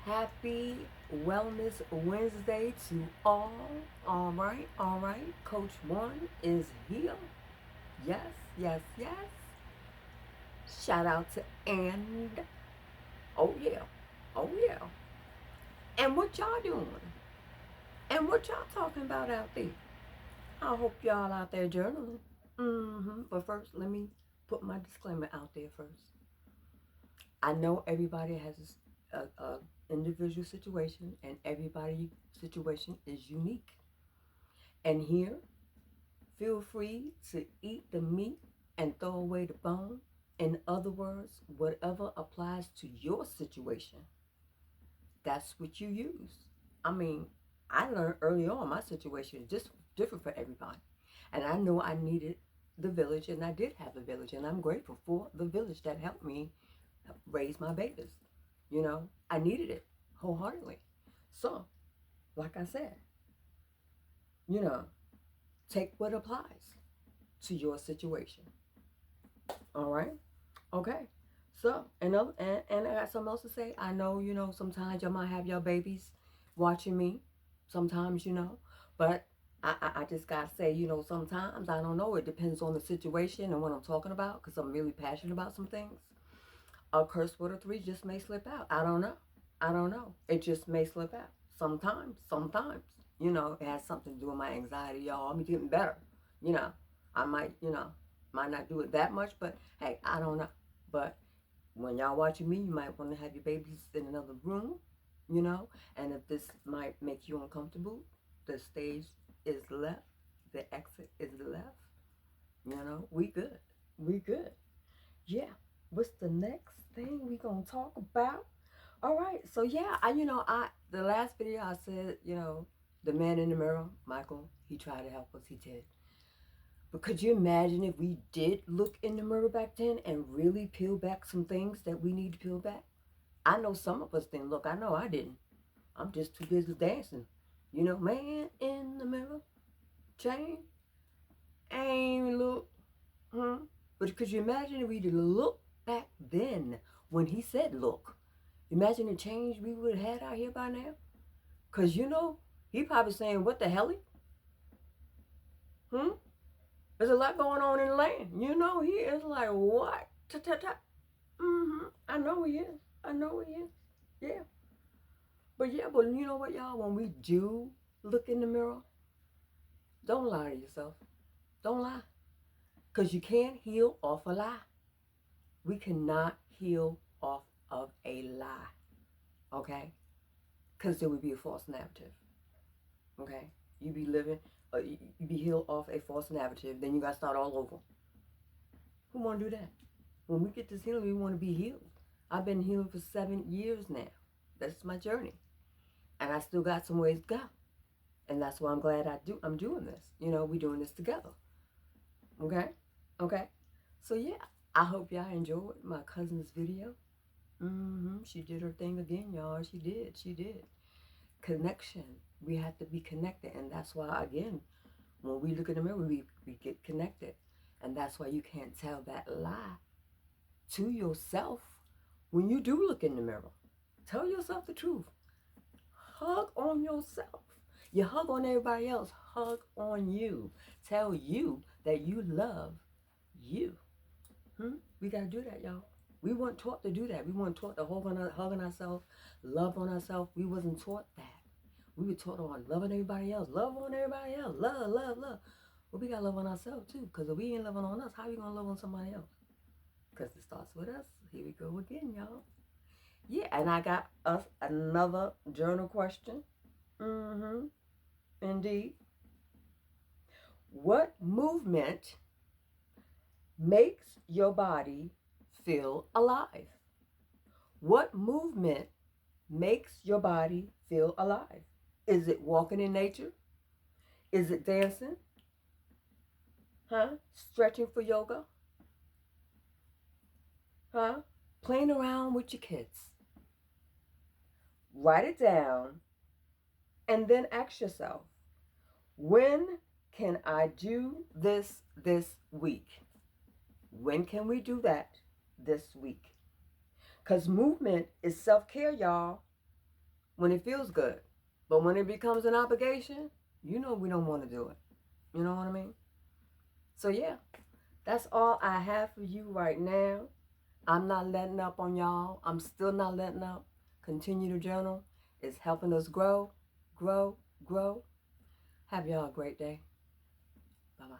Happy Wellness Wednesday to all. All right. Coach One is here. Yes, yes, yes. Shout out to and oh yeah, oh yeah. And what y'all doing? And what y'all talking about out there? I hope y'all out there journaling. But first, let me put my disclaimer out there first. I know everybody has a individual situation, and everybody's situation is unique. And here, feel free to eat the meat and throw away the bone. In other words, whatever applies to your situation, that's what you use. I mean, I learned early on my situation is just different for everybody. And I knew I needed the village, and I did have the village, and I'm grateful for the village that helped me raise my babies. I needed it wholeheartedly. So, like I said, you know, take what applies to your situation. All right? Okay. So, and I got something else to say. I know, sometimes you might have your babies watching me. Sometimes, but I just got to say, sometimes, I don't know. It depends on the situation and what I'm talking about because I'm really passionate about some things. A curse word or three just may slip out. I don't know. I don't know. It just may slip out. Sometimes. It has something to do with my anxiety, y'all. I'm getting better. You know, I might not do it that much, but hey, I don't know. But when y'all watching me, you might want to have your babies in another room, and if this might make you uncomfortable, the stage is left, the exit is left, we good. We good. Yeah. What's the next thing we gonna talk about? All right. So yeah, I the last video I said, the man in the mirror, Michael, he tried to help us. He did. But could you imagine if we did look in the mirror back then and really peel back some things that we need to peel back? I know some of us didn't look. I know I didn't. I'm just too busy dancing. Man in the mirror, change, ain't look. But could you imagine if we look back then when he said look? Imagine the change we would have had out here by now. Because, he probably saying, what the hell? Hmm? There's a lot going on in the land. He is like, what? Ta-ta-ta. I know he is. I know he is. Yeah. But yeah, but you know what, y'all? When we do look in the mirror, don't lie to yourself. Don't lie. Because you can't heal off a lie. We cannot heal off of a lie. Okay? Because there would be a false narrative. Okay? You be living, you be healed off a false narrative, then you got to start all over. Who want to do that? When we get this healing, we want to be healed. I've been healing for 7 years now. That's my journey. And I still got some ways to go. And that's why I'm glad I'm doing this. We're doing this together. Okay? Okay? So yeah, I hope y'all enjoyed my cousin's video. She did her thing again, y'all. She did. Connection. We have to be connected. And that's why, again, when we look in the mirror, we get connected. And that's why you can't tell that lie to yourself when you do look in the mirror. Tell yourself the truth. Hug on yourself. You hug on everybody else. Hug on you. Tell you that you love you. We got to do that, y'all. We weren't taught to do that. We weren't taught to hug on ourselves, love on ourselves. We wasn't taught that. We were taught on loving everybody else. Love on everybody else. Love, love, love. Well, we got to love on ourselves, too. Because if we ain't loving on us, how are we going to love on somebody else? Because it starts with us. Here we go again, y'all. Yeah, and I got us another journal question. Indeed. What movement makes your body feel alive? What movement makes your body feel alive? Is it walking in nature? Is it dancing? Stretching for yoga? Playing around with your kids? Write it down and then ask yourself, when can I do this week? When can we do that this week? Because movement is self-care, y'all. when it feels good. But when it becomes an obligation, you know we don't want to do it. You know what I mean? So yeah, that's all I have for you right now. I'm not letting up on y'all. I'm still not letting up. Continue to journal. It's helping us grow, grow, grow. Have y'all a great day. Bye-bye.